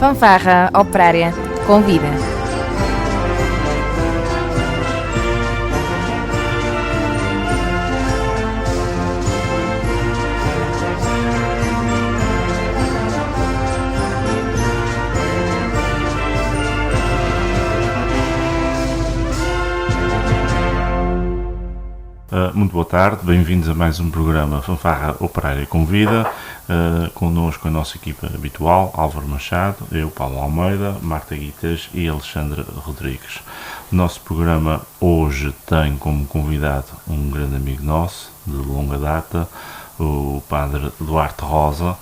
Fanfarra Operária convida. Muito boa tarde, bem-vindos a mais um programa Fanfarra Operária Convida. Connosco a nossa equipa habitual, Álvaro Machado, eu, Paulo Almeida, Marta Guitas e Alexandre Rodrigues. O nosso programa hoje tem como convidado um grande amigo nosso, de longa data, o Padre Duarte Rosa,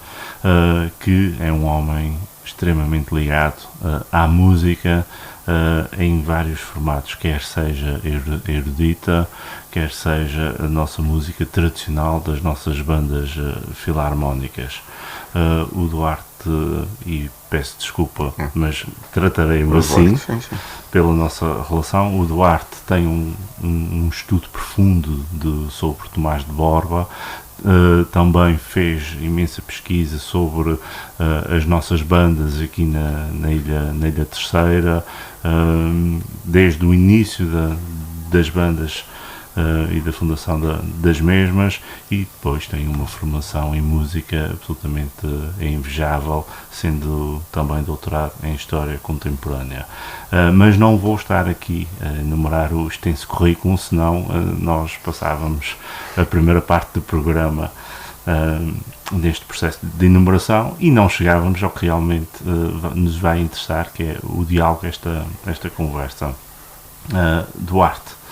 que é um homem extremamente ligado à música, em vários formatos, quer seja erudita, quer seja a nossa música tradicional das nossas bandas filarmónicas. O Duarte, e peço desculpa, mas tratarei-me assim, sim. Pela nossa relação. O Duarte tem um estudo profundo sobre Tomás de Borba. Também fez imensa pesquisa sobre as nossas bandas aqui na Ilha Terceira, desde o início das bandas e da fundação das mesmas, e depois tem uma formação em música absolutamente invejável, sendo também doutorado em História Contemporânea. Mas não vou estar aqui a enumerar o extenso currículo, senão nós passávamos a primeira parte do programa neste processo de enumeração e não chegávamos ao que realmente nos vai interessar, que é o diálogo, esta conversa. Duarte,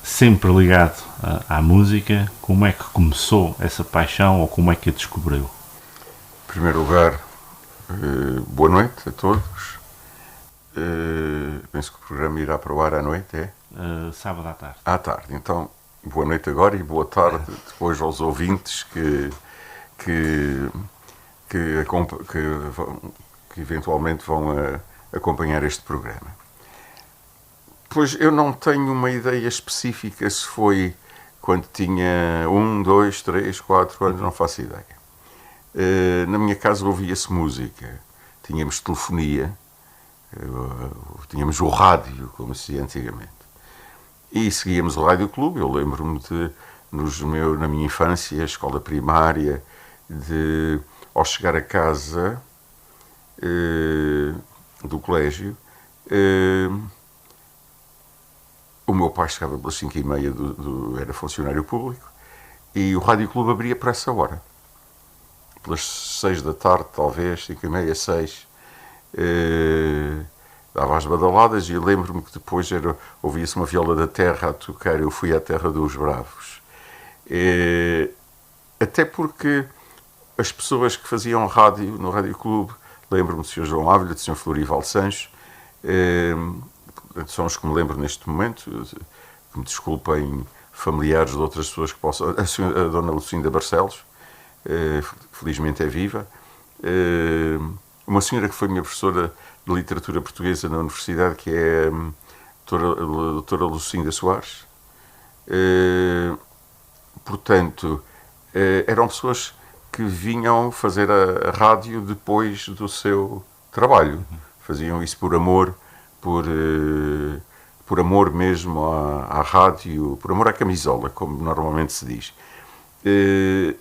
sempre ligado à música, como é que começou essa paixão ou como é que a descobriu? Em primeiro lugar, boa noite a todos. Penso que o programa irá para o ar à noite, é? Sábado à tarde. À tarde, então boa noite agora e boa tarde depois aos ouvintes que eventualmente vão acompanhar este programa. Pois eu não tenho uma ideia específica se foi quando tinha 1, 2, 3, 4 anos, não faço ideia. Na minha casa ouvia-se música, tínhamos telefonia, tínhamos o rádio, como se dizia antigamente. E seguíamos o Rádio Clube. Eu lembro-me na minha infância, escola primária, ao chegar a casa do colégio, o meu pai chegava pelas 5h30, era funcionário público, e o Rádio Clube abria por essa hora. Pelas 6 da tarde, talvez, 5h30, 6, dava as badaladas, e lembro-me que depois ouvia-se uma viola da terra a tocar Eu Fui à Terra dos Bravos. Até porque as pessoas que faziam rádio no Rádio Clube, lembro-me do Sr. João Ávila, do Sr. Florival Sancho, são os que me lembro neste momento, que me desculpem familiares de outras pessoas que possam... A Dona Lucinda Barcelos, felizmente é viva, uma senhora que foi minha professora de literatura portuguesa na universidade, que é a doutora Lucinda Soares. Portanto, eram pessoas que vinham fazer a rádio depois do seu trabalho. Faziam isso por amor, por amor mesmo à rádio, por amor à camisola, como normalmente se diz.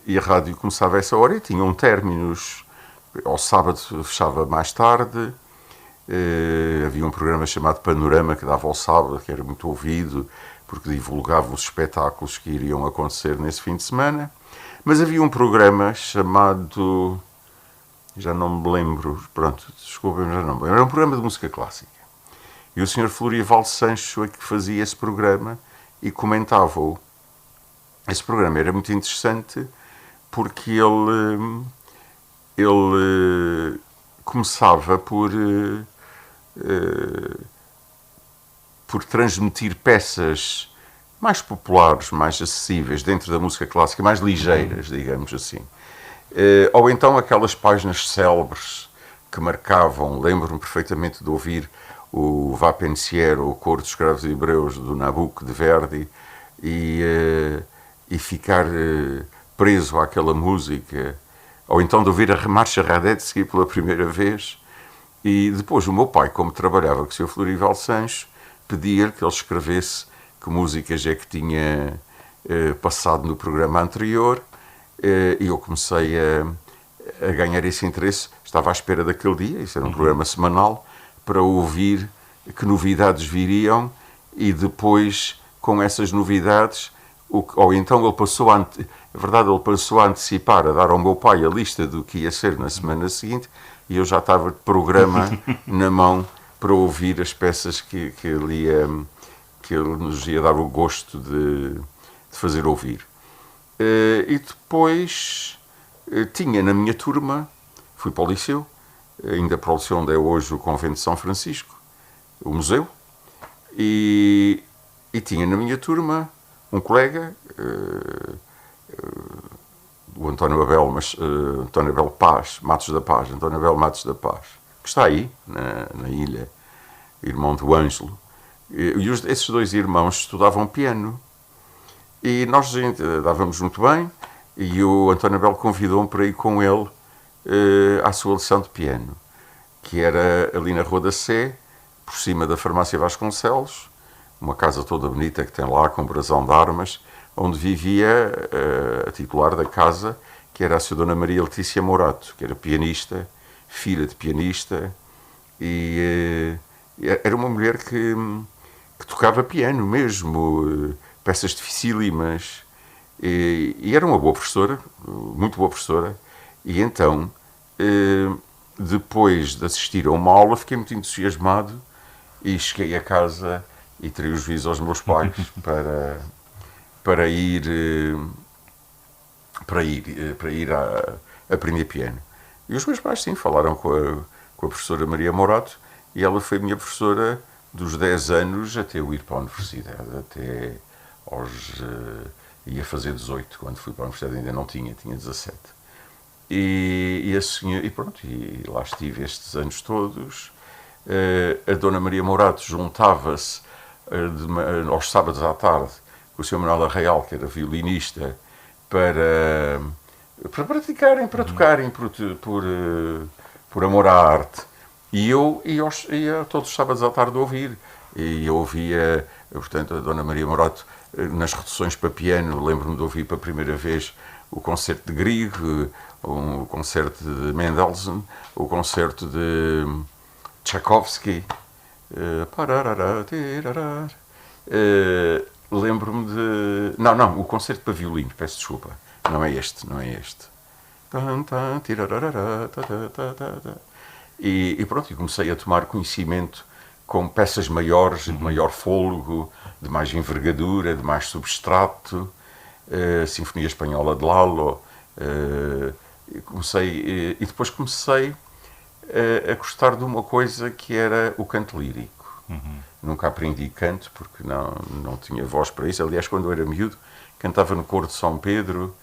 E a rádio começava a essa hora e tinham términos. Ao sábado fechava mais tarde. Havia um programa chamado Panorama que dava ao sábado, que era muito ouvido, porque divulgava os espetáculos que iriam acontecer nesse fim de semana. Mas havia um programa chamado... já não me lembro, pronto, desculpem, já não me lembro. Era um programa de música clássica. E o Sr. Florival Sancho é que fazia esse programa e comentava-o. Esse programa era muito interessante porque ele começava por transmitir peças mais populares, mais acessíveis dentro da música clássica, mais ligeiras, digamos assim. Ou então aquelas páginas célebres que marcavam, lembro-me perfeitamente de ouvir o Va Pensiero, o Coro dos Escravos Hebreus, do Nabucco, de Verdi, e ficar preso àquela música ou então de ouvir a Marcha Radetzky pela primeira vez. E depois o meu pai, como trabalhava com o Sr. Florival Sancho, pedia-lhe que ele escrevesse que músicas é que tinha passado no programa anterior, e eu comecei a ganhar esse interesse. Estava à espera daquele dia, isso era um programa semanal, para ouvir que novidades viriam, e depois, com essas novidades, ou então ele passou a antecipar, a dar ao meu pai a lista do que ia ser na semana seguinte, e eu já estava de programa na mão para ouvir as peças que ele nos ia dar o gosto de fazer ouvir. E depois tinha na minha turma, fui para o liceu, ainda para o liceu onde é hoje o Convento de São Francisco, o museu, e tinha na minha turma um colega, o António Abel Matos da Paz, que está aí, na ilha, irmão do Ângelo. E esses dois irmãos estudavam piano. E nós dávamos muito bem, e o António Abel convidou-me para ir com ele à sua lição de piano, que era ali na Rua da Sé, por cima da Farmácia Vasconcelos, uma casa toda bonita que tem lá, com brasão de armas, onde vivia a titular da casa, que era a Sra. Dona Maria Letícia Morato, que era pianista, filha de pianista, e era uma mulher que tocava piano mesmo, peças dificílimas, e era uma boa professora, muito boa professora, e então, depois de assistir a uma aula, fiquei muito entusiasmado, e cheguei a casa e tirei os juízos aos meus pais para ir a aprender piano. E os meus pais, sim, falaram com a professora Maria Morato, e ela foi minha professora dos 10 anos até eu ir para a universidade, até ia fazer 18, quando fui para a universidade ainda não tinha 17. E pronto, e lá estive estes anos todos. A Dona Maria Morato juntava-se aos sábados à tarde com o Sr. Manuel Arraial, que era violinista, para praticarem, para tocarem por amor à arte. E eu ia todos os sábados à tarde ouvir. E eu ouvia, portanto, a Dona Maria Morato nas reduções para piano. Lembro-me de ouvir pela primeira vez o concerto de Grieg, o concerto de Mendelssohn, o concerto de Tchaikovsky. Lembro-me de... Não, o concerto para violino, peço desculpa. Não é este. E pronto, comecei a tomar conhecimento com peças maiores, de maior fôlego, de mais envergadura, de mais substrato, a Sinfonia Espanhola de Lalo, e depois comecei a gostar de uma coisa que era o canto lírico. Nunca aprendi canto, porque não tinha voz para isso. Aliás, quando eu era miúdo, cantava no coro de São Pedro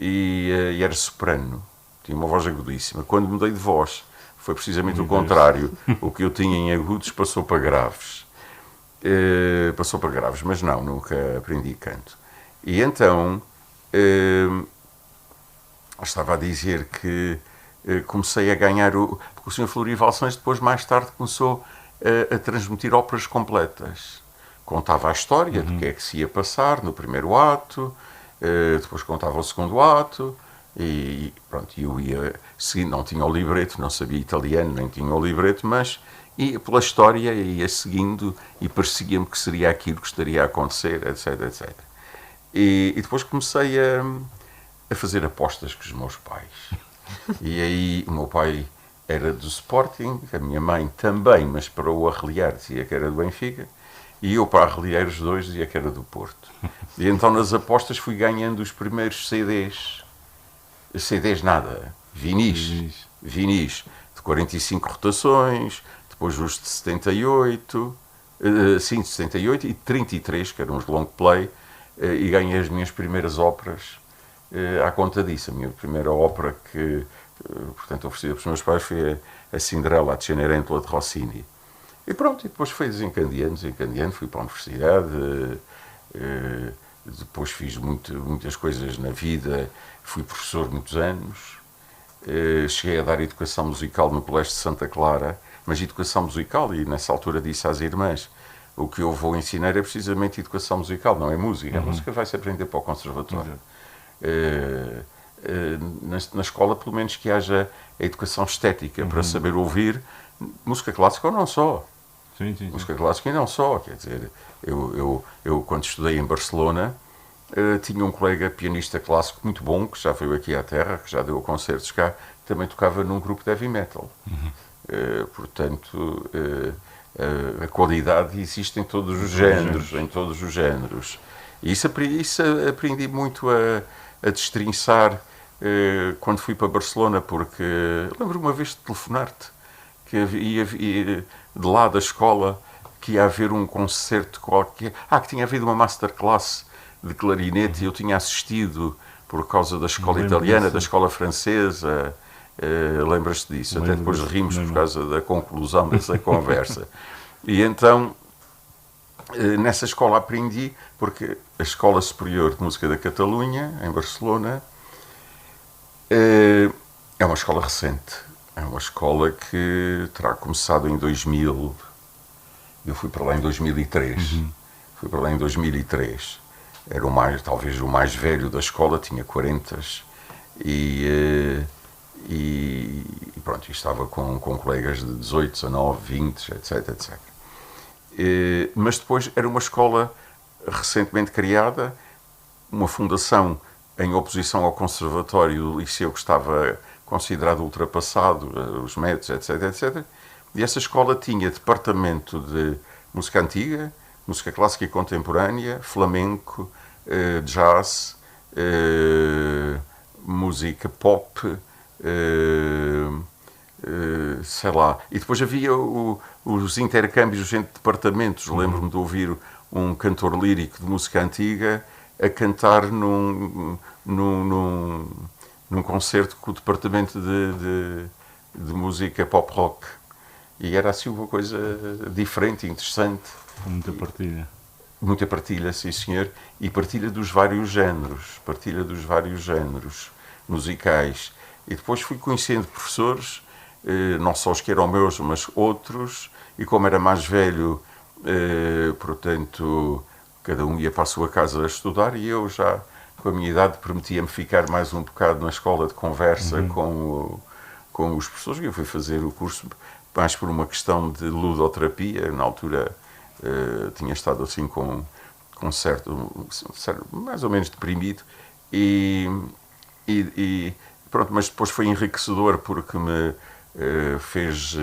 e era soprano. Tinha uma voz agudíssima. Quando mudei de voz, foi precisamente o contrário. O que eu tinha em agudos passou para graves. Mas nunca aprendi canto. E então, estava a dizer que comecei a ganhar... Porque o Sr. Florival Sancho depois, mais tarde, começou a transmitir óperas completas. Contava a história do que é que se ia passar no primeiro ato, depois contava o segundo ato, e pronto, eu ia seguindo, não tinha o libreto, não sabia italiano, nem tinha o libreto, mas pela história ia seguindo e parecia-me que seria aquilo que estaria a acontecer, etc. E depois comecei a fazer apostas com os meus pais. E aí o meu pai era do Sporting, a minha mãe também, mas para o Arreliar dizia que era do Benfica, e eu para Arreliar os dois dizia que era do Porto. E então nas apostas fui ganhando os primeiros vinis de 45 rotações, depois os de 78, de 78 e 33, que eram os long play, e ganhei as minhas primeiras óperas à conta disso. A minha primeira ópera que, portanto, oferecida pelos meus pais foi a Cinderella, a Cenerentola de Rossini. E pronto, e depois foi desencadeando, fui para a universidade, depois fiz muitas coisas na vida, fui professor muitos anos, Cheguei a dar educação musical no Colégio de Santa Clara, mas educação musical, e nessa altura disse às irmãs, o que eu vou ensinar é precisamente educação musical, não é música. A música vai-se aprender para o conservatório. Na escola, pelo menos que haja a educação estética, para saber ouvir música clássica ou não só. Sim, sim, sim. Música clássica e não só, quer dizer, eu quando estudei em Barcelona, tinha um colega pianista clássico muito bom, que já veio aqui à Terra, que já deu concertos cá, também tocava num grupo de heavy metal. Portanto, a qualidade existe em todos os géneros. E isso aprendi muito a destrinçar quando fui para Barcelona, porque lembro-me uma vez de telefonar-te, que ia de lá da escola, que ia haver um concerto qualquer, que tinha havido uma masterclass de clarinete e eu tinha assistido por causa da escola italiana, da escola francesa. Lembras-te disso? Até depois rimos por causa da conclusão dessa conversa. E então, nessa escola aprendi, porque a Escola Superior de Música da Catalunha, em Barcelona, é uma escola recente. É uma escola que terá começado em 2000. Eu fui para lá em 2003. Fui para lá em 2003. Era talvez o mais velho da escola, tinha 40 e pronto, estava com colegas de 18, 19, 20, etc. Mas depois era uma escola recentemente criada, uma fundação em oposição ao conservatório do liceu que estava considerado ultrapassado, os métodos, etc. E essa escola tinha departamento de música antiga, música clássica e contemporânea, flamenco, jazz, música pop, sei lá. E depois havia os intercâmbios entre departamentos. Lembro-me de ouvir um cantor lírico de música antiga a cantar num concerto com o departamento de música pop rock. E era assim uma coisa diferente, interessante. Muita partilha. Muita partilha, sim senhor, e partilha dos vários géneros musicais. E depois fui conhecendo professores, não só os que eram meus, mas outros, e como era mais velho, portanto, cada um ia para a sua casa a estudar, e eu já, com a minha idade, permitia-me ficar mais um bocado na escola de conversa com os professores, e eu fui fazer o curso mais por uma questão de ludoterapia. Na altura tinha estado assim com certo, mais ou menos deprimido, e pronto, mas depois foi enriquecedor porque me fez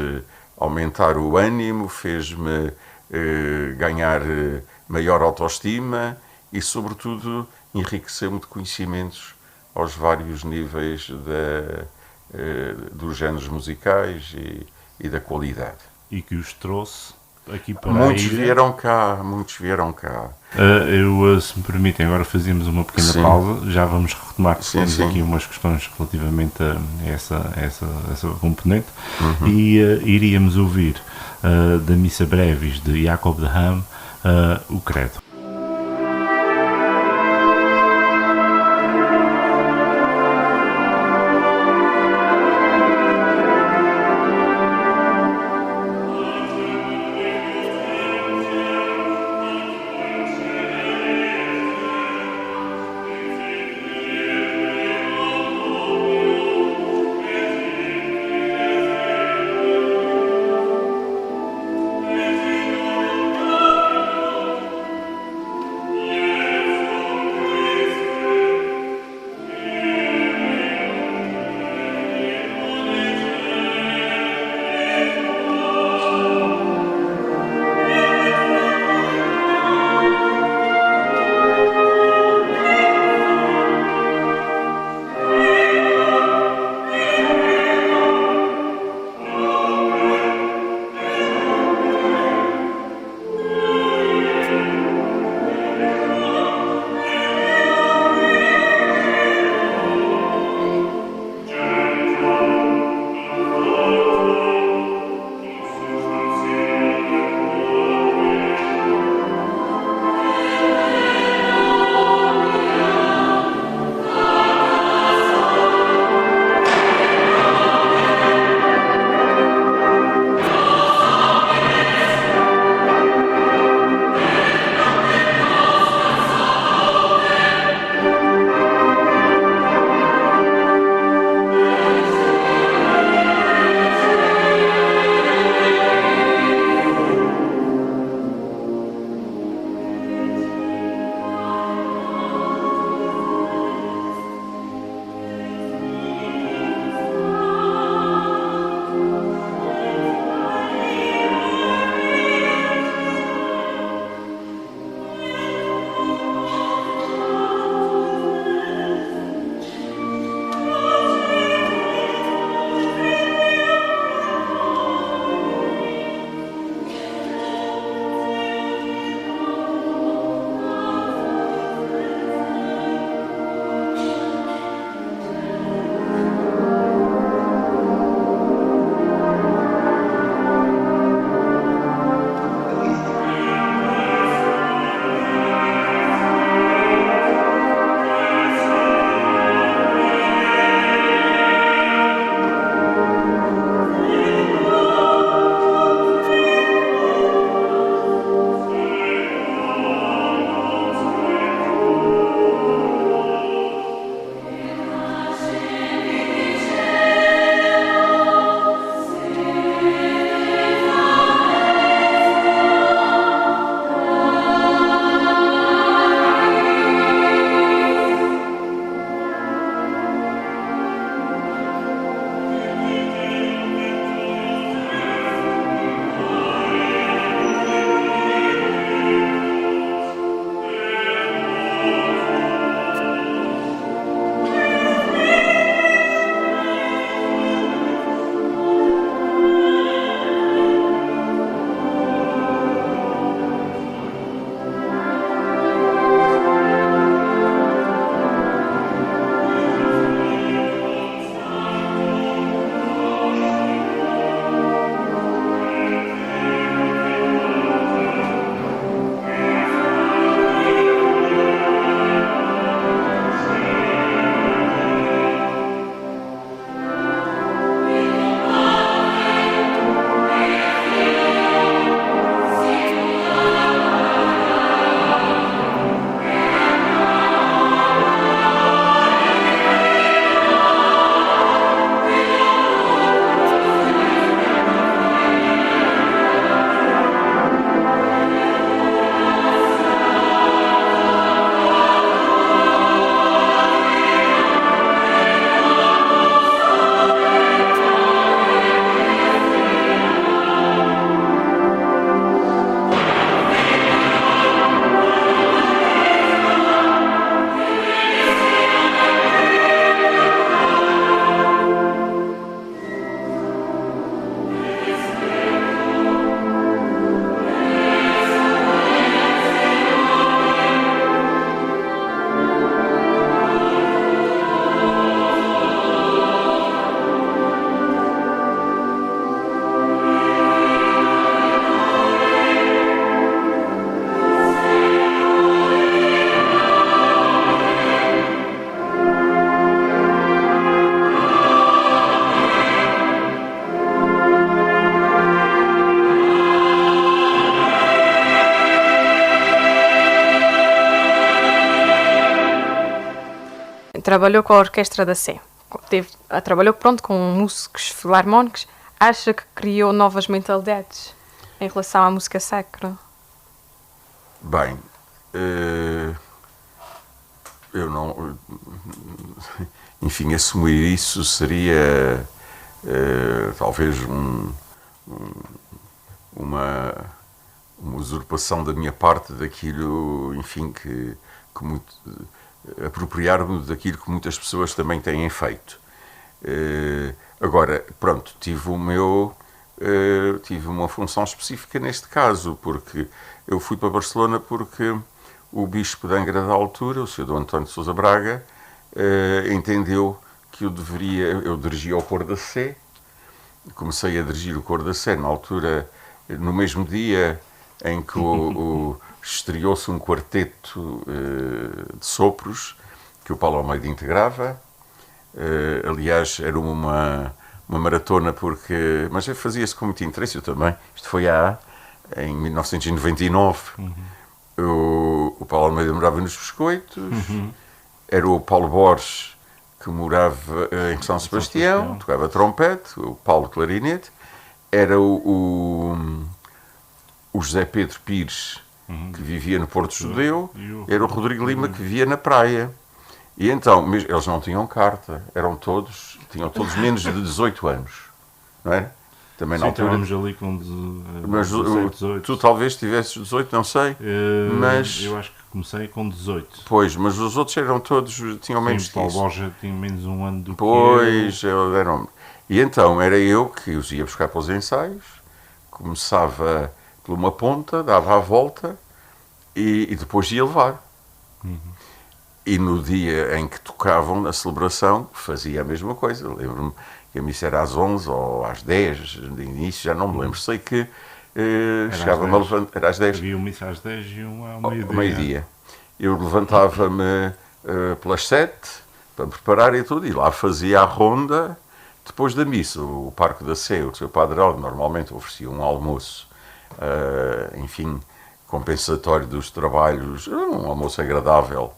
aumentar o ânimo, fez-me ganhar maior autoestima e, sobretudo, enriqueceu-me de conhecimentos aos vários níveis dos géneros musicais e da qualidade. E que os trouxe aqui para muitos a ilha. Muitos vieram cá. Se me permitem, agora fazíamos uma pequena pausa, já vamos retomar aqui umas questões relativamente a essa componente, e iríamos ouvir da Missa Brevis de Jacob de Ham o Credo. trabalhou com a Orquestra da Sé. Trabalhou, pronto, com músicos filarmónicos. Acha que criou novas mentalidades em relação à música sacra? Bem, eu não... Enfim, assumir isso seria talvez uma usurpação da minha parte daquilo, enfim, que muito, apropriar-me daquilo que muitas pessoas também têm feito. Agora, pronto, tive uma função específica neste caso, porque eu fui para Barcelona porque o bispo de Angra da altura, o Sr. Dom António de Sousa Braga, entendeu que eu dirigia o Cor da Sé. Comecei a dirigir o Cor da Sé na altura, no mesmo dia em que estreou-se um quarteto de sopros que o Paulo Almeida integrava. Aliás, era uma maratona, mas fazia-se com muito interesse, eu também. Isto foi em 1999. O Paulo Almeida morava nos Biscoitos, era o Paulo Borges, que morava em São Sebastião, tocava trompete, o Paulo clarinete, era o José Pedro Pires, que vivia no Porto Judeu, era o Rodrigo Lima, que vivia na praia. E então, eles não tinham carta, tinham todos menos de 18 anos, não é? Também na altura. Estávamos ali com 18. Tu talvez tivesses 18, não sei, mas... Eu acho que comecei com 18. Pois, mas os outros tinham menos que isso. O Paulo Borges tinha menos um ano do que Pois, eram... E então, era eu que os ia buscar para os ensaios, começava por uma ponta, dava a volta e depois ia levar. E no dia em que tocavam na celebração, fazia a mesma coisa. Lembro-me que a missa era às 11 ou às 10, de início, já não me lembro. Sei que chegava-me a levantar. Era às 10. Havia uma missa às 10 e uma ao meio-dia. Meio-dia. Eu levantava-me pelas 7 para me preparar e tudo, e lá fazia a ronda. Depois da missa, o Parque da Sé, o seu Padre Aldo, normalmente oferecia um almoço, enfim, compensatório dos trabalhos, um almoço agradável.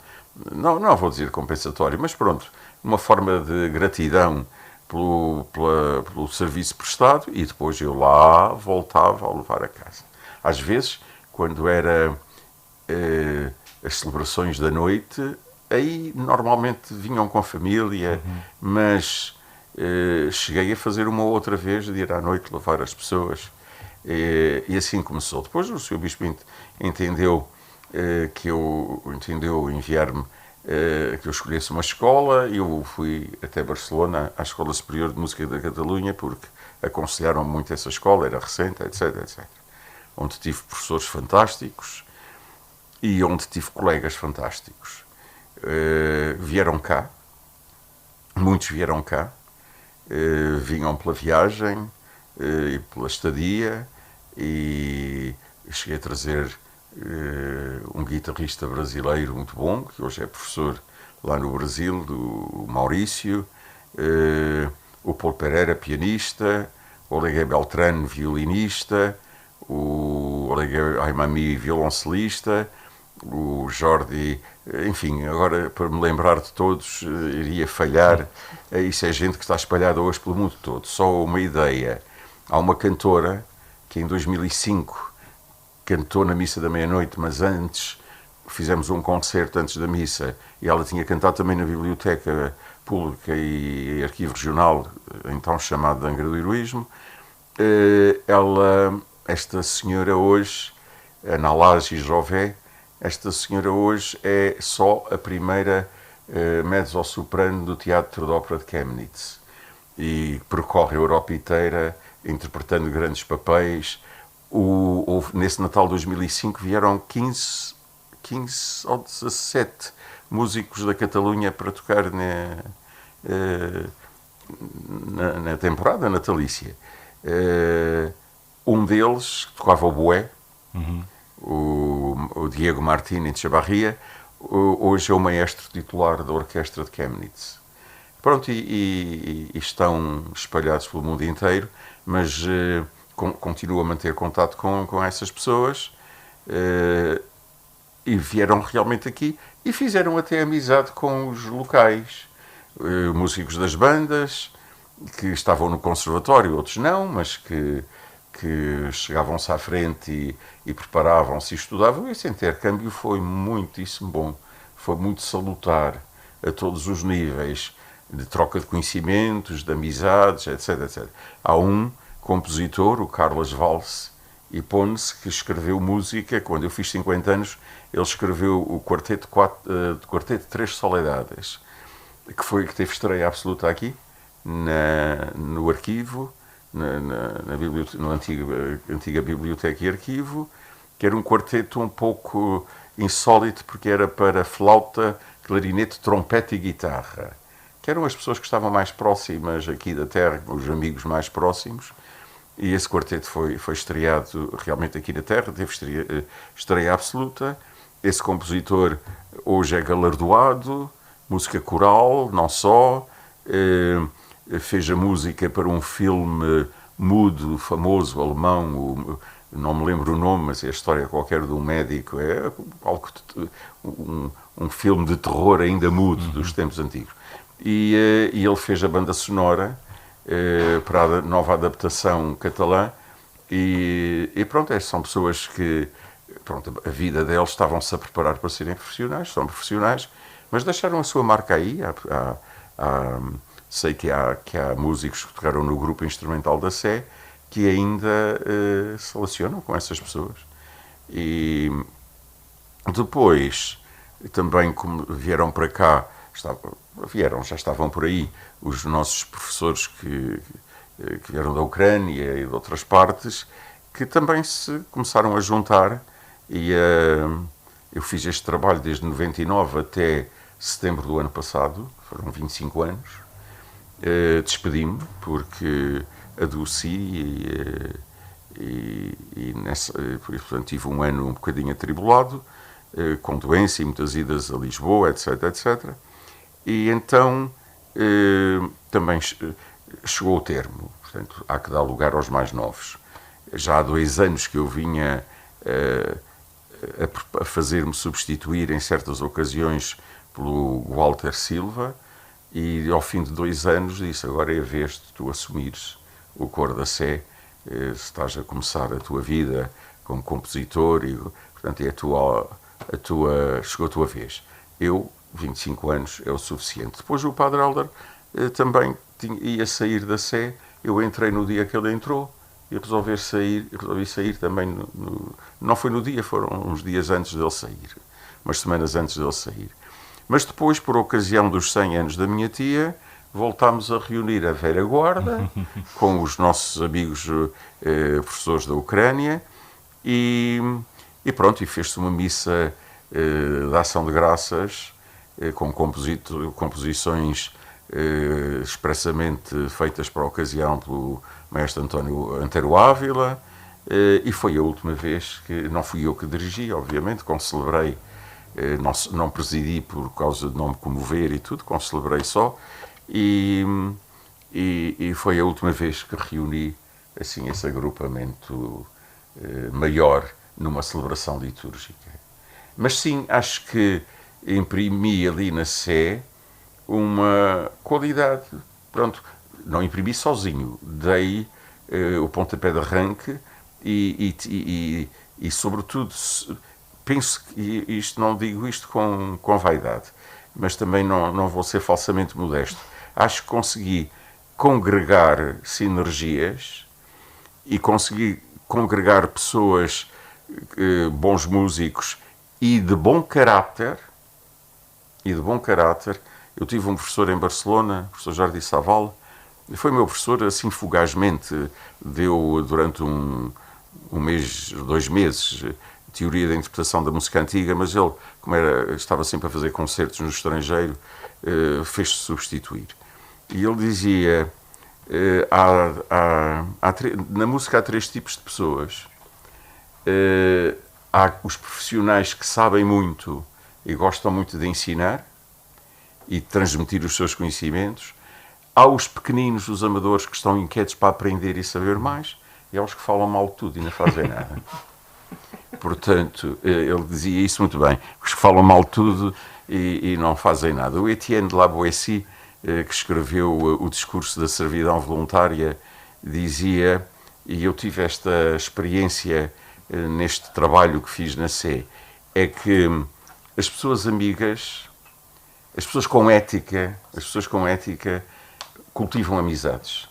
Não vou dizer compensatório, mas pronto, uma forma de gratidão pelo serviço prestado, e depois eu lá voltava a levar a casa. Às vezes, quando era as celebrações da noite, aí normalmente vinham com a família, mas cheguei a fazer uma outra vez de ir à noite levar as pessoas, e assim começou. Depois o Sr. Bispo entendeu enviar-me, que eu escolhesse uma escola, e eu fui até Barcelona, à Escola Superior de Música da Catalunha, porque aconselharam muito essa escola, era recente, etc. Onde tive professores fantásticos e onde tive colegas fantásticos. Muitos vieram cá, vinham pela viagem e pela estadia, e cheguei a trazer um guitarrista brasileiro muito bom, que hoje é professor lá no Brasil, do Maurício, o Paulo Pereira, pianista, o Oleguer Beltrán, violinista, o Oleguer Aimami, violoncelista, o Jordi, enfim, agora para me lembrar de todos iria falhar. Isso é gente que está espalhada hoje pelo mundo todo. Só uma ideia: há uma cantora que em 2005 cantou na missa da meia-noite, mas antes fizemos um concerto antes da missa, e ela tinha cantado também na Biblioteca Pública e Arquivo Regional, então chamado de Angra do Heroísmo. Esta senhora hoje, Ana Laje Jové, esta senhora hoje é só a primeira mezzo-soprano do Teatro de Ópera de Chemnitz, e percorre a Europa inteira interpretando grandes papéis. Nesse Natal de 2005 vieram 15 ou 17 músicos da Catalunha para tocar na temporada natalícia. Um deles tocava o boé, o Diego Martínez Chavarria, hoje é o maestro titular da Orquestra de Chemnitz. Pronto, e estão espalhados pelo mundo inteiro, mas continuo a manter contato com essas pessoas. e vieram realmente aqui e fizeram até amizade com os locais, músicos das bandas, que estavam no conservatório, outros não, mas que chegavam-se à frente e preparavam-se e estudavam. Esse intercâmbio foi muitíssimo bom, foi muito salutar a todos os níveis, de troca de conhecimentos, de amizades, etc, etc. Há um compositor, o Carlos Valls e Ponce, que escreveu música. Quando eu fiz 50 anos, ele escreveu o quarteto Três Soledades, que teve estreia absoluta aqui, no arquivo, na antiga biblioteca e arquivo, que era um quarteto um pouco insólito, porque era para flauta, clarinete, trompete e guitarra, que eram as pessoas que estavam mais próximas aqui da terra, os amigos mais próximos, e esse quarteto foi estreado realmente aqui na terra, teve estreia absoluta. Esse compositor hoje é galardoado, música coral, não só, fez a música para um filme mudo, famoso, alemão, não me lembro o nome, mas é a história qualquer de um médico, é algo, um filme de terror ainda mudo, dos tempos antigos. E ele fez a banda sonora para a nova adaptação catalã, e pronto, são pessoas que, pronto, a vida deles estavam-se a preparar para serem profissionais, são profissionais, mas deixaram a sua marca aí. Sei que há músicos que tocaram no grupo instrumental da Sé que ainda se relacionam com essas pessoas. E depois, também, como vieram para cá, já estavam por aí os nossos professores que vieram da Ucrânia e de outras partes, que também se começaram a juntar, e eu fiz este trabalho desde 99 até setembro do ano passado, foram 25 anos. Despedi-me porque adoeci portanto, tive um ano um bocadinho atribulado, com doença e muitas idas a Lisboa, etc, etc. E então também chegou o termo, portanto, há que dar lugar aos mais novos. Já há 2 anos que eu vinha a fazer-me substituir em certas ocasiões pelo Walter Silva, e ao fim de 2 anos disse: agora é a vez de tu assumires o coro da Sé, estás a começar a tua vida como compositor, e portanto chegou a tua vez. 25 anos é o suficiente. Depois o Padre Helder também ia sair da Sé, eu entrei no dia que ele entrou e resolvi sair também, não foi no dia, foram uns dias antes dele sair, umas semanas antes dele sair. Mas depois, por ocasião dos 100 anos da minha tia, voltámos a reunir a velha guarda com os nossos amigos professores da Ucrânia, e pronto, e fez-se uma missa de ação de graças com composições expressamente feitas para a ocasião pelo maestro Antero Ávila, e foi a última vez que, não fui eu que dirigi, obviamente, concelebrei. Não presidi por causa de não me comover e tudo, concelebrei só, e foi a última vez que reuni assim, esse agrupamento maior numa celebração litúrgica. Mas sim, acho que imprimi ali na Sé uma qualidade, pronto, não imprimi sozinho, dei o pontapé de arranque e sobretudo, penso que não digo isto com vaidade, mas também não vou ser falsamente modesto. Acho que consegui congregar sinergias e consegui congregar pessoas, bons músicos e de bom caráter. Eu tive um professor em Barcelona, o professor Jordi Saval, foi meu professor, assim fugazmente, deu durante um mês, 2 meses, teoria da interpretação da música antiga, mas ele, como estava sempre a fazer concertos no estrangeiro, fez-se substituir. E ele dizia, na música há 3 tipos de pessoas. Há os profissionais que sabem muito e gostam muito de ensinar e de transmitir os seus conhecimentos. Há os pequeninos, os amadores, que estão inquietos para aprender e saber mais, e há os que falam mal de tudo e não fazem nada. Portanto, ele dizia isso muito bem. Os que falam mal tudo e não fazem nada. O Etienne de la Boétie, que escreveu o discurso da servidão voluntária, dizia, e eu tive esta experiência neste trabalho que fiz na Sé, é que as pessoas amigas, as pessoas com ética cultivam amizades,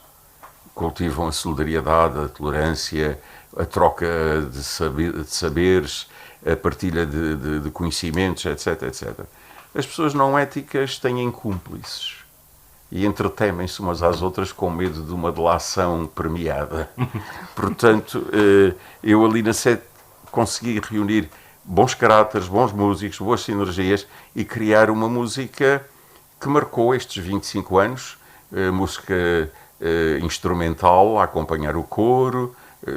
cultivam a solidariedade, a tolerância, a troca de saberes, a partilha de conhecimentos, etc, etc. As pessoas não éticas têm cúmplices e entretemem-se umas às outras com medo de uma delação premiada. Portanto, eu ali na Sé consegui reunir bons caráteres, bons músicos, boas sinergias e criar uma música que marcou estes 25 anos, música instrumental a acompanhar o coro.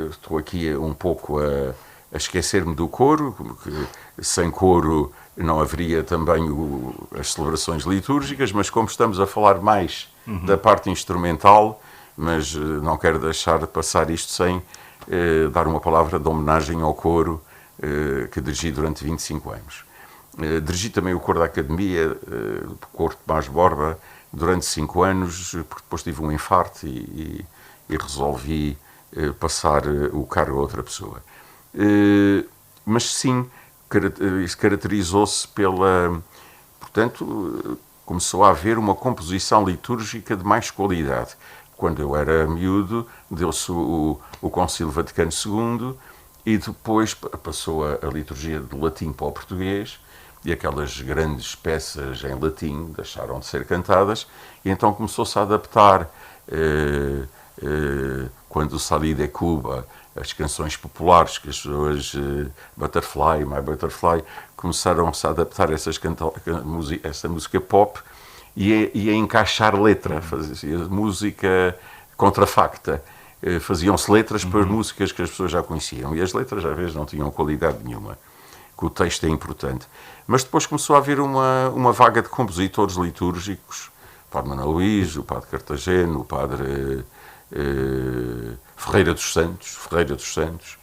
Estou aqui um pouco a esquecer-me do coro, porque sem coro não haveria também as celebrações litúrgicas, mas como estamos a falar mais da parte instrumental, mas não quero deixar de passar isto sem dar uma palavra de homenagem ao coro que dirigi durante 25 anos. Dirigi também o coro da Academia, o coro de Tomás Borba, durante 5 anos, porque depois tive um infarto e resolvi passar o cargo a outra pessoa. Mas sim, isso caracterizou-se pela... Portanto, começou a haver uma composição litúrgica de mais qualidade. Quando eu era miúdo, deu-se o Concílio Vaticano II e depois passou a liturgia do latim para o português e aquelas grandes peças em latim deixaram de ser cantadas e então começou-se a adaptar, quando o Salí de Cuba, as canções populares, que as pessoas, Butterfly, My Butterfly, começaram-se a adaptar essa música pop e a encaixar letra, fazia música contrafacta. Faziam-se letras para músicas que as pessoas já conheciam e as letras às vezes não tinham qualidade nenhuma, que o texto é importante. Mas depois começou a haver uma vaga de compositores litúrgicos, o Padre Manuel Luís, o Padre Cartagena, o Padre Ferreira dos Santos,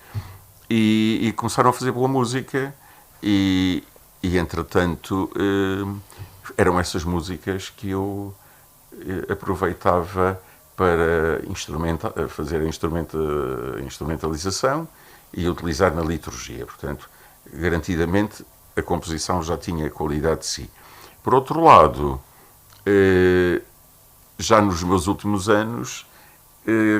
e começaram a fazer boa música e entretanto eram essas músicas que eu aproveitava para fazer a instrumentalização e utilizar na liturgia. Portanto, garantidamente a composição já tinha qualidade de si. Por outro lado, já nos meus últimos anos,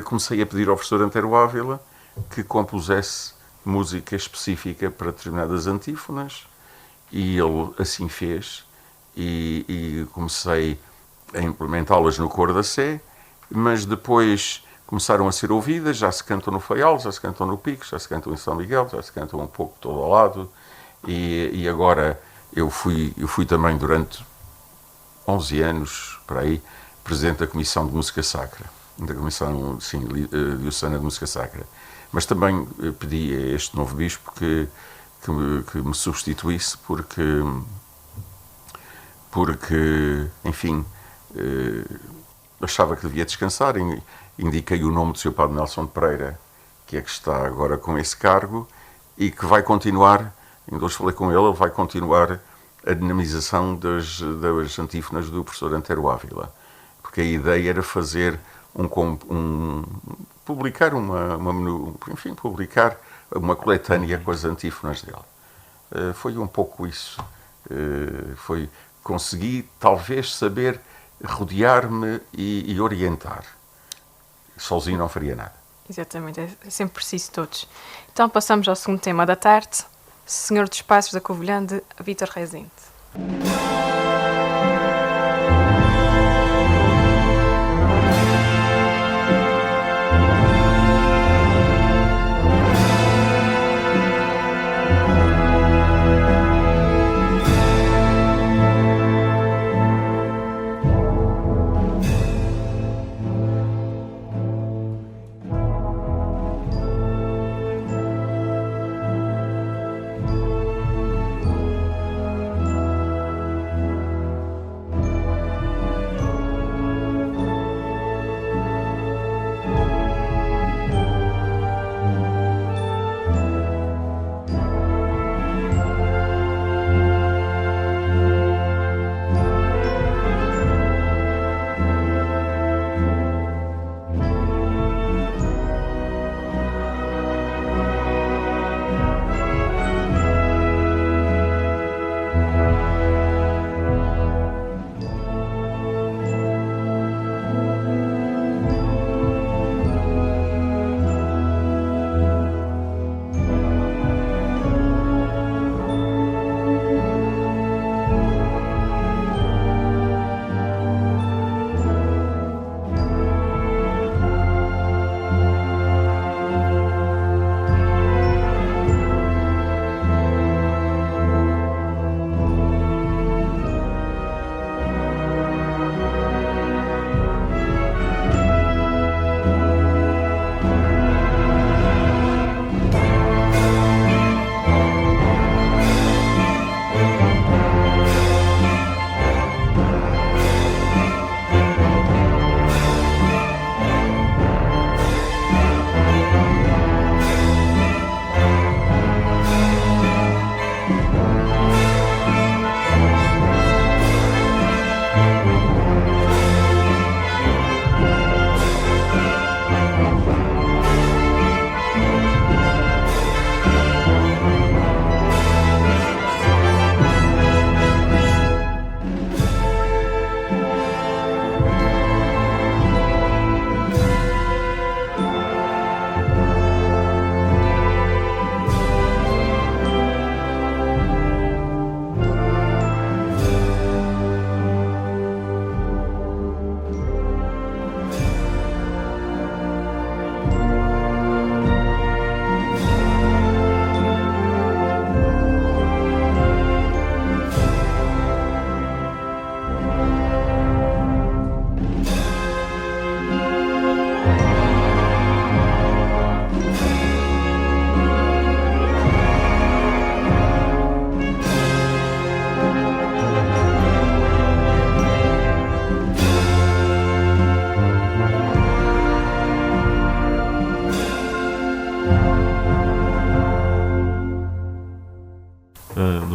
comecei a pedir ao professor Antero Ávila que compusesse música específica para determinadas antífonas e ele assim fez e comecei a implementá-las no coro da Sé, mas depois começaram a ser ouvidas, já se cantam no Faial, já se cantam no Pico, já se cantam em São Miguel, já se cantam um pouco todo ao lado e agora eu fui também durante 11 anos, por aí, presidente da Comissão de Música Sacra, da Comissão Diocesana de Música Sacra. Mas também pedi a este novo bispo que me substituísse porque enfim, achava que devia descansar. Indiquei o nome do Sr. Padre Nelson de Pereira, que é que está agora com esse cargo e que vai continuar, ainda hoje falei com ele, vai continuar a dinamização das antífonas do professor Antero Ávila, porque a ideia era fazer publicar uma coletânea com as antífonas dele. Foi um pouco isso. Consegui talvez saber rodear-me e orientar. Sozinho não faria nada. Exatamente, é sempre preciso todos. Então passamos ao segundo tema da tarde, Senhor dos Passos da Covilhã, de Vítor Rezende.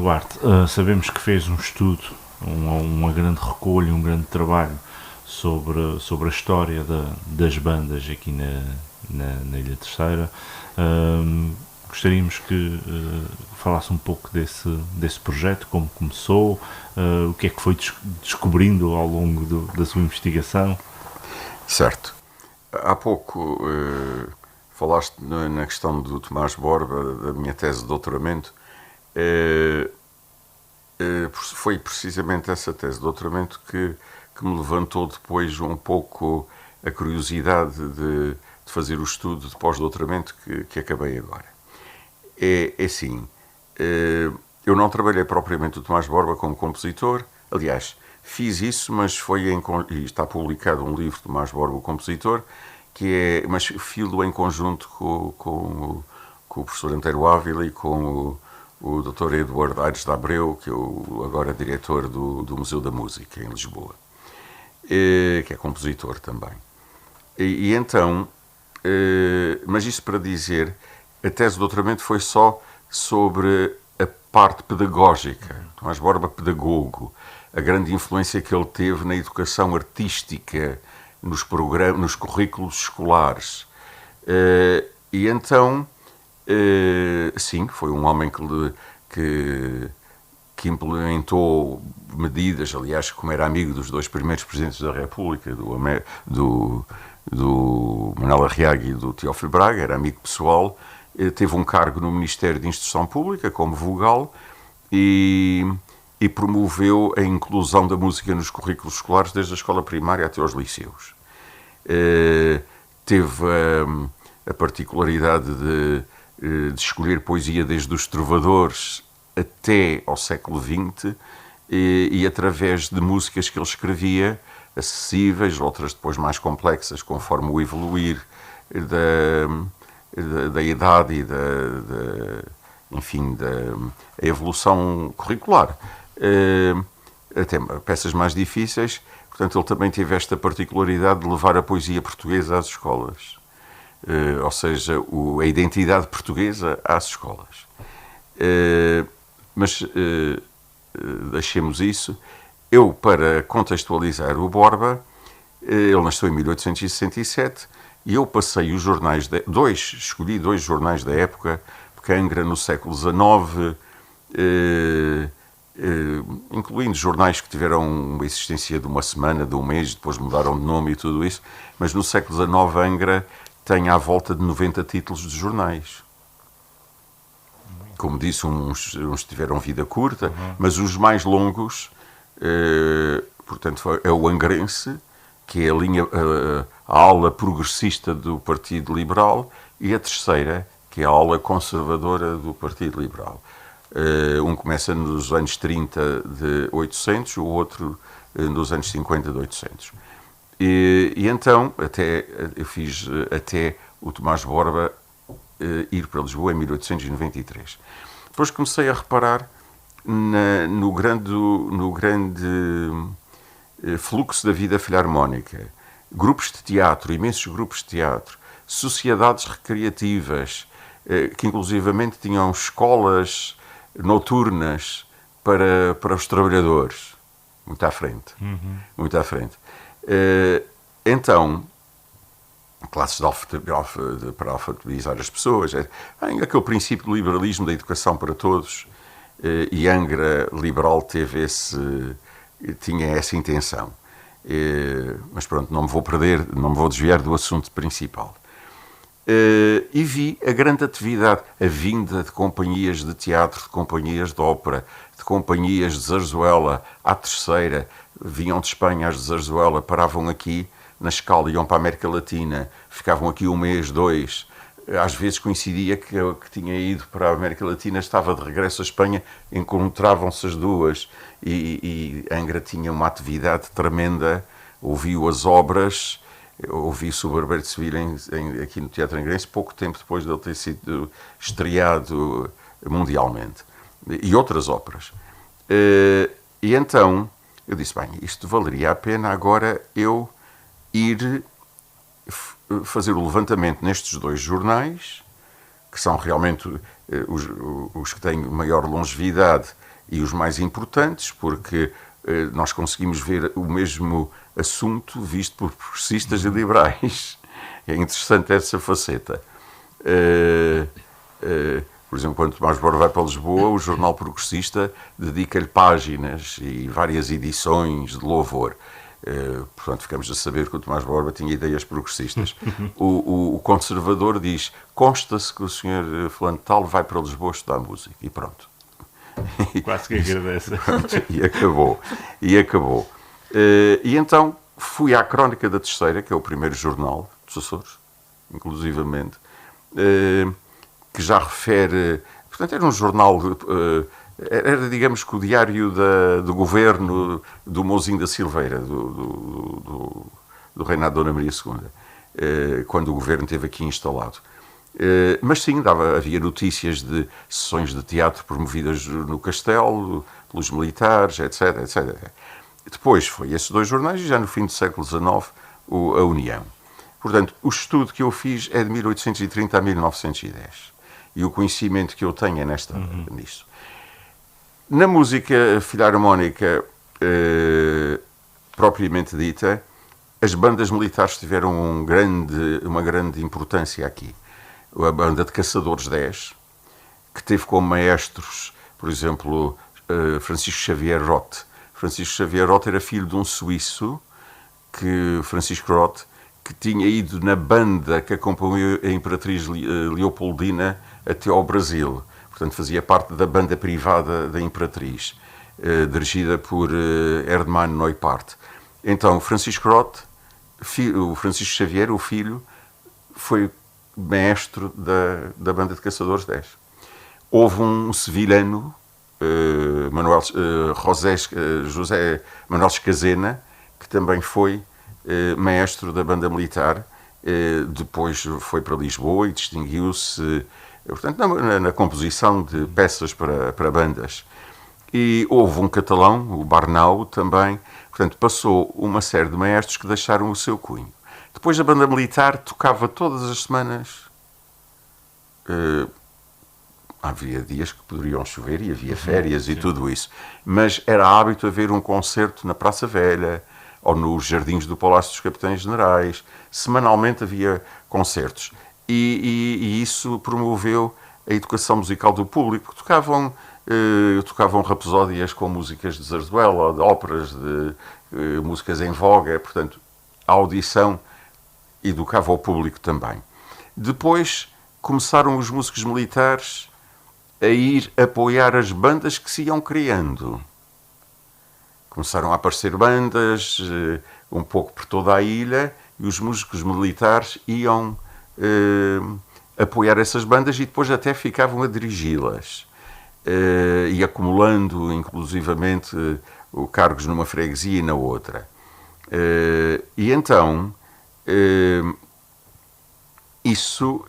Duarte, sabemos que fez um estudo, uma grande recolha, um grande trabalho sobre a história das bandas aqui na Ilha Terceira. Gostaríamos que falasse um pouco desse projeto, como começou, o que é que foi descobrindo ao longo da sua investigação. Certo. Há pouco falaste na questão do Tomás Borba, da minha tese de doutoramento. Foi precisamente essa tese de doutoramento que me levantou depois um pouco a curiosidade de fazer o estudo de pós-doutoramento que acabei agora. É assim, eu não trabalhei propriamente o Tomás Borba como compositor, aliás, fiz isso, mas e está publicado um livro de Tomás Borba, o compositor, mas fiz-lo em conjunto com o professor Antero Ávila e com o Dr. Eduardo Aires de Abreu, que é agora diretor do Museu da Música, em Lisboa, que é compositor também. E então, mas isso para dizer, a tese de doutoramento foi só sobre a parte pedagógica, Tomás Borba pedagogo, a grande influência que ele teve na educação artística, nos currículos escolares. E então, sim, foi um homem que implementou medidas, aliás, como era amigo dos dois primeiros presidentes da República, do Manuel Arriaga e do Teófilo Braga, era amigo pessoal, teve um cargo no Ministério de Instrução Pública como vogal e promoveu a inclusão da música nos currículos escolares desde a escola primária até aos liceus. Teve a particularidade de escolher poesia desde os trovadores até ao século XX e através de músicas que ele escrevia, acessíveis, outras depois mais complexas, conforme o evoluir da idade e enfim, da evolução curricular. Até peças mais difíceis, portanto ele também teve esta particularidade de levar a poesia portuguesa às escolas, ou seja, a identidade portuguesa às escolas. Mas deixemos isso. Eu, para contextualizar o Borba, ele nasceu em 1867 e eu passei os jornais, escolhi dois jornais da época, porque Angra no século XIX, incluindo jornais que tiveram uma existência de uma semana, de um mês, depois mudaram de nome e tudo isso, mas no século XIX Angra tem à volta de 90 títulos de jornais. Como disse, uns tiveram vida curta, mas os mais longos, portanto, é o Angrense, que é a ala progressista do Partido Liberal, e a Terceira, que é a ala conservadora do Partido Liberal. Um começa nos anos 30 de 800, o outro nos anos 50 de 800. E então, eu fiz até o Tomás Borba ir para Lisboa em 1893. Depois comecei a reparar no grande fluxo da vida filarmónica. Grupos de teatro, imensos grupos de teatro, sociedades recreativas, que inclusivamente tinham escolas noturnas para os trabalhadores. Muito à frente. Muito à frente. Então, classes para alfabetizar as pessoas. Aquele princípio do liberalismo, da educação para todos, e Angra Liberal tinha essa intenção. Mas pronto, não me vou desviar do assunto principal. E vi a grande atividade, a vinda de companhias de teatro, de companhias de ópera, de companhias de zarzuela à Terceira, vinham de Espanha às de zarzuela, paravam aqui na escala, iam para a América Latina, ficavam aqui um mês, dois, às vezes coincidia que eu que tinha ido para a América Latina, estava de regresso à Espanha, encontravam-se as duas e Angra tinha uma atividade tremenda, ouviu as obras, ouvi-se o Barbeiro de Sevilha aqui no Teatro Angrense, pouco tempo depois de ele ter sido estreado mundialmente, e outras óperas. E então eu disse, bem, isto valeria a pena agora eu ir fazer o levantamento nestes dois jornais, que são realmente os que têm maior longevidade e os mais importantes, porque nós conseguimos ver o mesmo assunto visto por progressistas e liberais. É interessante essa faceta. Por exemplo, quando Tomás Borba vai para Lisboa, o Jornal Progressista dedica-lhe páginas e várias edições de louvor. Portanto, ficamos a saber que o Tomás Borba tinha ideias progressistas. O Conservador diz: consta-se que o senhor fulano de tal vai para Lisboa estudar música. E pronto. Quase que agradece. E acabou. E então fui à Crónica da Terceira, que é o primeiro jornal dos Açores, inclusivamente, que já refere... Portanto, era um jornal... Era, digamos, que o diário do governo do Mouzinho da Silveira, do reinado de Dona Maria II, quando o governo esteve aqui instalado. Mas sim, havia notícias de sessões de teatro promovidas no Castelo, pelos militares, etc, etc. Depois foi esses dois jornais e já no fim do século XIX a União. Portanto, o estudo que eu fiz é de 1830 a 1910. E o conhecimento que eu tenho é nisto. Na música filarmónica propriamente dita, as bandas militares tiveram uma grande importância aqui. A banda de Caçadores 10, que teve como maestros, por exemplo, Francisco Xavier Roth. Francisco Xavier Roth era filho de um suíço, Francisco Roth, que tinha ido na banda que acompanhou a Imperatriz Leopoldina até ao Brasil. Portanto, fazia parte da banda privada da Imperatriz, dirigida por Erdmann Neupart. Então, o Francisco Roth, o Francisco Xavier, o filho, foi maestro da banda de Caçadores 10. Houve um sevilhano, José Manuel Escazena, que também foi maestro da banda militar, depois foi para Lisboa e distinguiu-se, portanto, na composição de peças para bandas. E houve um catalão, o Barnau, também, portanto, passou uma série de maestros que deixaram o seu cunho. Depois a banda militar tocava todas as semanas. Havia dias que poderiam chover e havia férias e tudo isso. Mas era hábito haver um concerto na Praça Velha ou nos jardins do Palácio dos Capitães Generais. Semanalmente havia concertos. E isso promoveu a educação musical do público. Tocavam rapsódias com músicas de zarzuela, de óperas, de músicas em voga. Portanto, a audição educava o público também. Depois começaram os músicos militares a ir apoiar as bandas que se iam criando. Começaram a aparecer bandas um pouco por toda a ilha e os músicos militares iam apoiar essas bandas e depois até ficavam a dirigi-las. E acumulando, inclusivamente, cargos numa freguesia e na outra. E então... Isso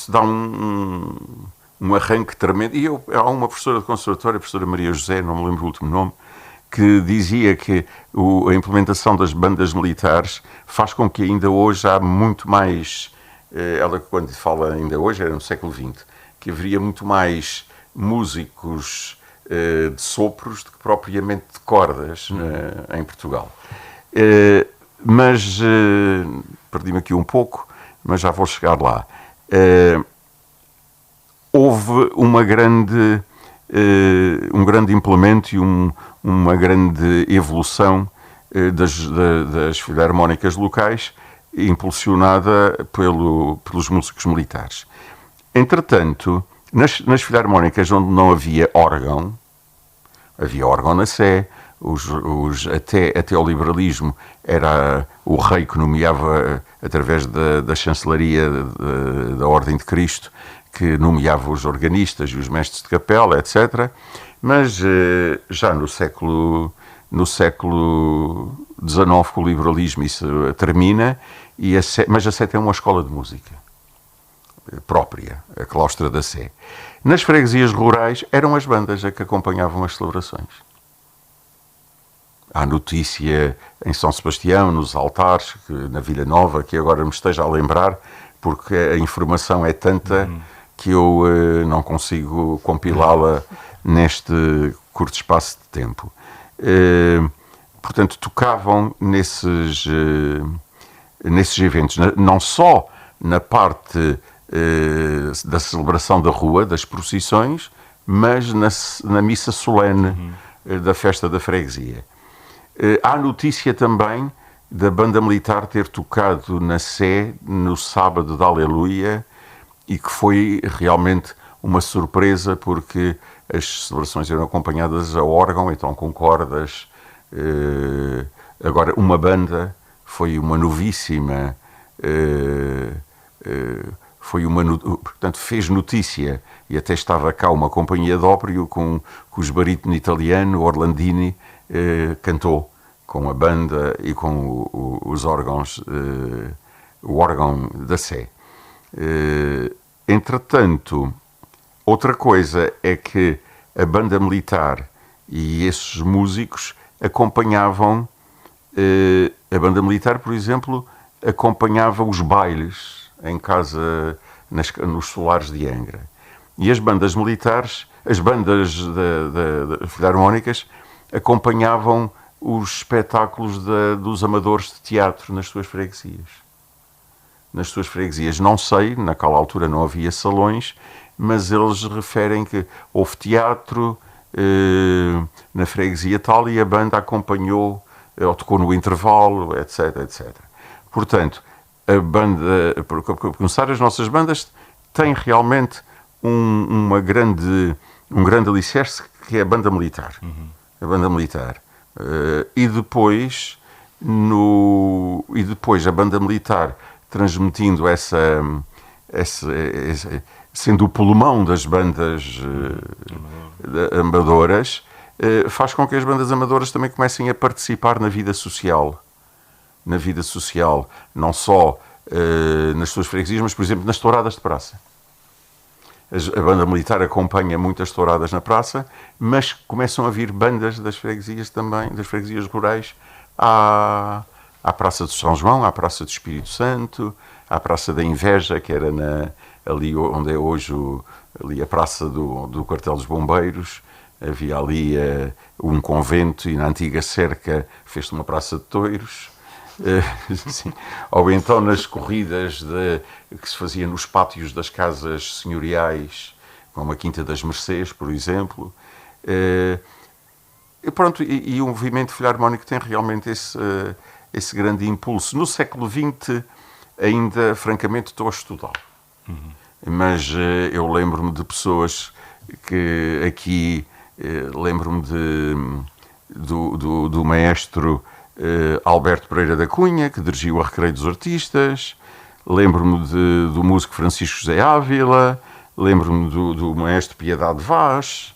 dá um arranque tremendo. E há uma professora de conservatório, a professora Maria José, não me lembro o último nome, que dizia que a implementação das bandas militares faz com que ainda hoje há muito mais, ela quando fala ainda hoje, era no século XX, que haveria muito mais músicos de sopros do que propriamente de cordas em Portugal. Mas perdi-me aqui um pouco, mas já vou chegar lá. Houve um grande implemento e uma grande evolução das filarmónicas locais, impulsionada pelos músicos militares. Entretanto, nas filarmónicas onde não havia órgão na Sé. Até ao liberalismo era o rei que nomeava, através da chancelaria da Ordem de Cristo, que nomeava os organistas e os mestres de capela, etc. Mas já no século XIX, com o liberalismo, isso termina, mas a Sé tem uma escola de música própria, a Claustra da Sé. Nas freguesias rurais eram as bandas a que acompanhavam as celebrações. Há notícia em São Sebastião, nos altares, na Vila Nova, que agora me esteja a lembrar, porque a informação é tanta que eu não consigo compilá-la neste curto espaço de tempo. Portanto, tocavam nesses eventos, não só na parte da celebração da rua, das procissões, mas na missa solene da festa da freguesia. Há notícia também da banda militar ter tocado na Sé no sábado da Aleluia, e que foi realmente uma surpresa, porque as celebrações eram acompanhadas a órgão, então com cordas. Agora, uma banda foi uma novíssima, portanto, fez notícia, e até estava cá uma companhia de ópera com o barítono italiano Orlandini, cantou com a banda e com os órgãos, o órgão da Sé. Entretanto, outra coisa é que a banda militar e esses músicos acompanhavam, a banda militar, por exemplo, acompanhava os bailes em casa, nos solares de Angra. E as bandas militares, as bandas filarmónicas, acompanhavam os espetáculos dos amadores de teatro nas suas freguesias. Não sei, naquela altura não havia salões, mas eles referem que houve teatro na freguesia tal, e a banda acompanhou, ou tocou no intervalo, etc, etc. Portanto, a banda, para começar, as nossas bandas têm realmente um grande alicerce, que é a banda militar. A banda militar. E depois a banda militar, transmitindo sendo o pulmão das bandas amadoras, faz com que as bandas amadoras também comecem a participar na vida social. Não só nas suas freguesias, mas, por exemplo, nas touradas de praça. A banda militar acompanha muitas touradas na praça, mas começam a vir bandas das freguesias também, das freguesias rurais, à Praça de São João, à Praça do Espírito Santo, à Praça da Inveja, que era ali onde é hoje ali a Praça do Quartel dos Bombeiros. Havia ali um convento, e na antiga cerca fez-se uma praça de touros. Sim. Ou então nas corridas que se fazia nos pátios das casas senhoriais, como a Quinta das Mercês, por exemplo. E pronto, e o movimento filarmónico tem realmente esse grande impulso. No século XX ainda, francamente, estou a estudar. Mas eu lembro-me de pessoas que aqui, lembro-me do maestro Alberto Pereira da Cunha, que dirigiu a Recreio dos Artistas. Lembro-me do músico Francisco José Ávila. Lembro-me do maestro Piedade Vaz,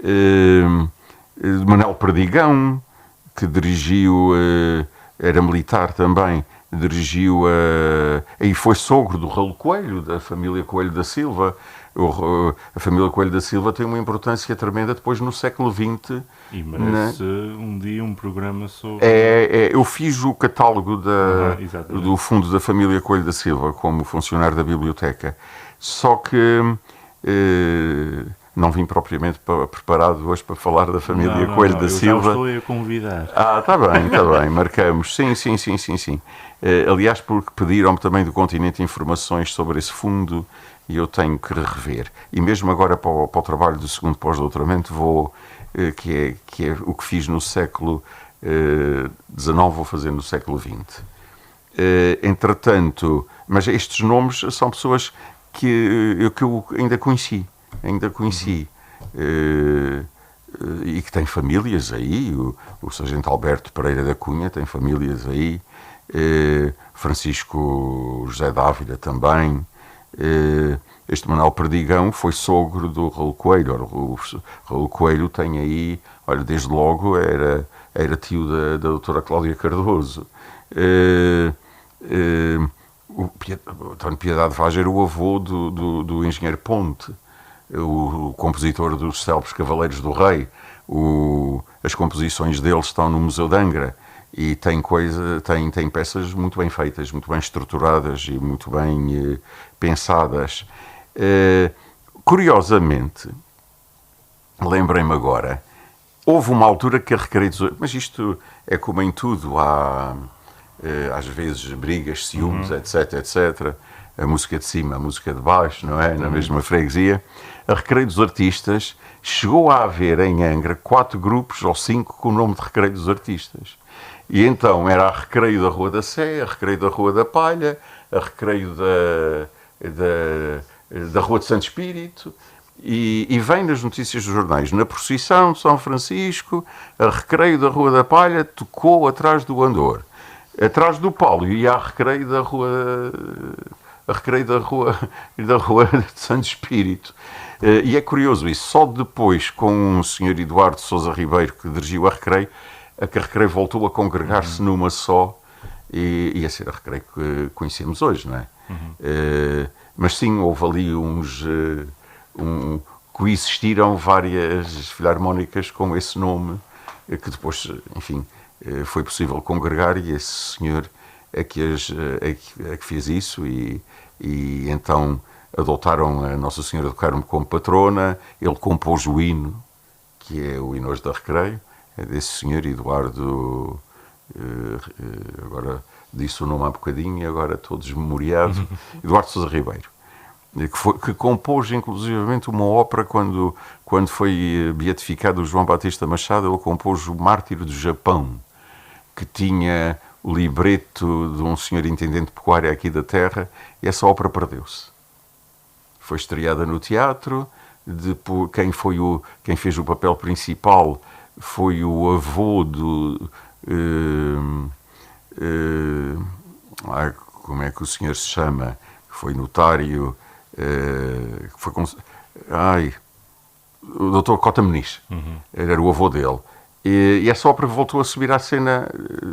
de Manuel Perdigão, que dirigiu, era militar também, dirigiu e foi sogro do Raul Coelho, da família Coelho da Silva. A família Coelho da Silva tem uma importância tremenda depois no século XX. E merece um dia um programa sobre... Eu fiz o catálogo do fundo da família Coelho da Silva como funcionário da biblioteca. Só que não vim propriamente preparado hoje para falar da família Coelho da Silva. Já estou a convidar. Está bem, marcamos. Sim. Aliás, porque pediram-me também do Continente informações sobre esse fundo, e eu tenho que rever. E mesmo agora para o trabalho do segundo pós-doutoramento que é o que fiz no século XIX, vou fazer no século XX. Entretanto, mas estes nomes são pessoas que eu ainda conheci. E que têm famílias aí. O sargento Alberto Pereira da Cunha tem famílias aí. Francisco José Dávila também. Este Manuel Perdigão foi sogro do Raul Coelho. O Raul Coelho tem aí, olha, desde logo era tio da doutora Cláudia Cardoso. O António Piedade Vaz era o avô do engenheiro Ponte, o compositor dos célebres Cavaleiros do Rei. As composições dele estão no Museu de Angra, e tem peças muito bem feitas, muito bem estruturadas e muito bem pensadas. Curiosamente, lembrei-me agora, houve uma altura que a Recreio dos Artistas, mas isto é como em tudo, há às vezes brigas, ciúmes, etc, etc. A música de cima, a música de baixo, não é? Na mesma freguesia. A Recreio dos Artistas chegou a haver em Angra 4 grupos ou 5 com o nome de Recreio dos Artistas. E então era a Recreio da Rua da Sé, a Recreio da Rua da Palha, a Recreio da Rua de Santo Espírito, e vem nas notícias dos jornais, na procissão de São Francisco, a Recreio da Rua da Palha tocou atrás do Andor. Atrás do Paulo ia a Recreio da Rua de Santo Espírito. E é curioso isso, só depois com o Sr. Eduardo de Sousa Ribeiro, que dirigiu a Recreio, a que a Recreio voltou a congregar-se numa só, e a ser a Recreio que conhecemos hoje, não é? Mas sim, houve ali coexistiram várias filarmónicas com esse nome, que depois, enfim, foi possível congregar, e esse senhor é que fez isso, e então adotaram a Nossa Senhora do Carmo como patrona. Ele compôs o hino, que é o hino hoje da Recreio, é desse senhor Eduardo, agora disse o nome há bocadinho e agora estou desmemoriado, Eduardo Sousa Ribeiro, que compôs inclusivamente uma ópera quando foi beatificado o João Batista Machado. Ele compôs o Mártir do Japão, que tinha o libreto de um senhor intendente de pecuária aqui da terra, e essa ópera perdeu-se. Foi estreada no teatro, quem fez o papel principal foi o avô do... como é que o senhor se chama? Foi notário... o Dr. Cota Muniz, era o avô dele. E essa ópera voltou a subir à cena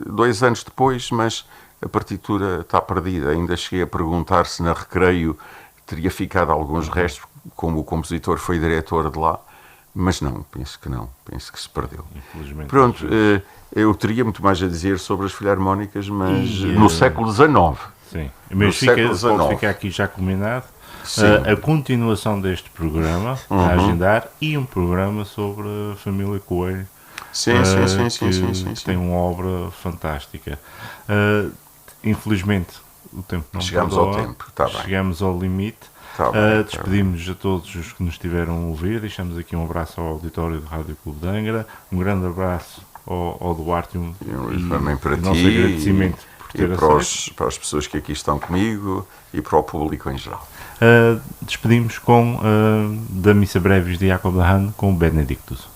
2 anos depois, mas a partitura está perdida. Ainda cheguei a perguntar se na Recreio teria ficado alguns restos, como o compositor foi diretor de lá, mas não, penso que se perdeu. Infelizmente. Pronto, eu teria muito mais a dizer sobre as filarmónicas, mas no século XIX. Sim, mas pode ficar aqui já combinado. A continuação deste programa a agendar, e um programa sobre a família Coelho. Sim. Tem uma obra fantástica. Infelizmente o tempo não chegamos ao tempo, chegamos ao limite. Despedimos-nos a todos os que nos estiveram a ouvir. Deixamos aqui um abraço ao auditório do Rádio Clube de Angra, um grande abraço ao Duarte, e também para nosso ti, agradecimento por ter e para as pessoas que aqui estão comigo, e para o público em geral. Despedimos com da Missa Brevis de Jacob Dahan com o Benedictus.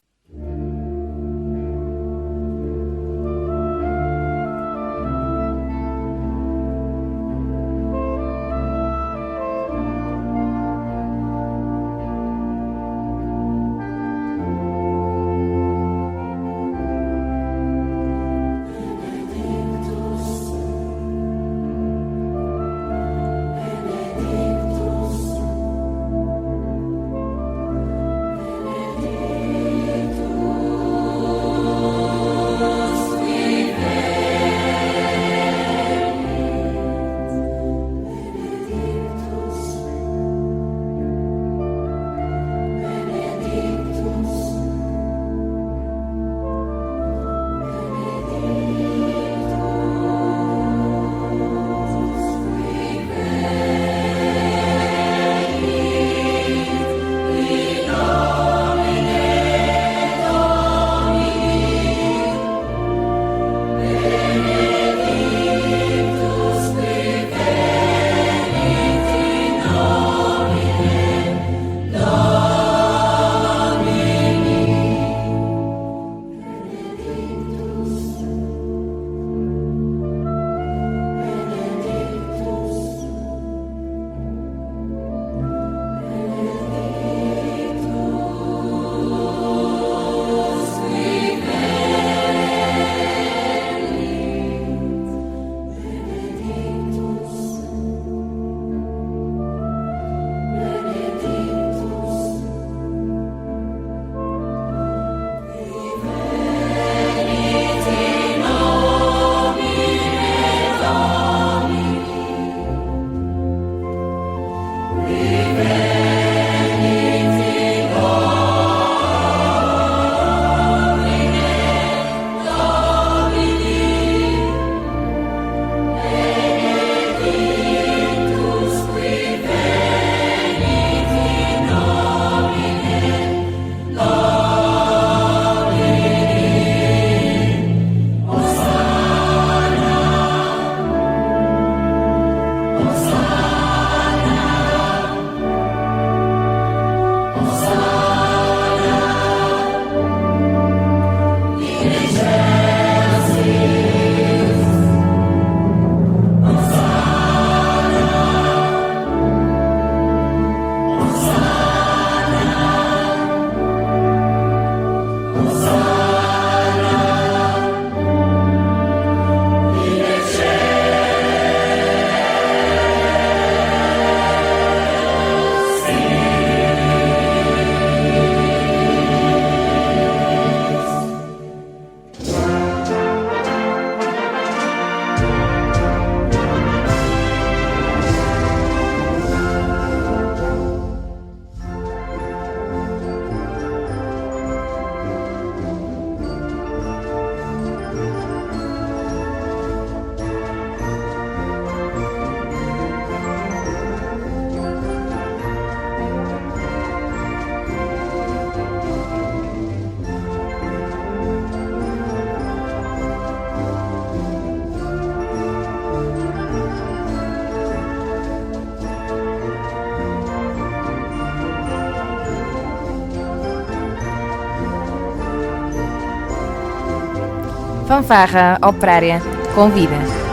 Fanfarra Operária convida.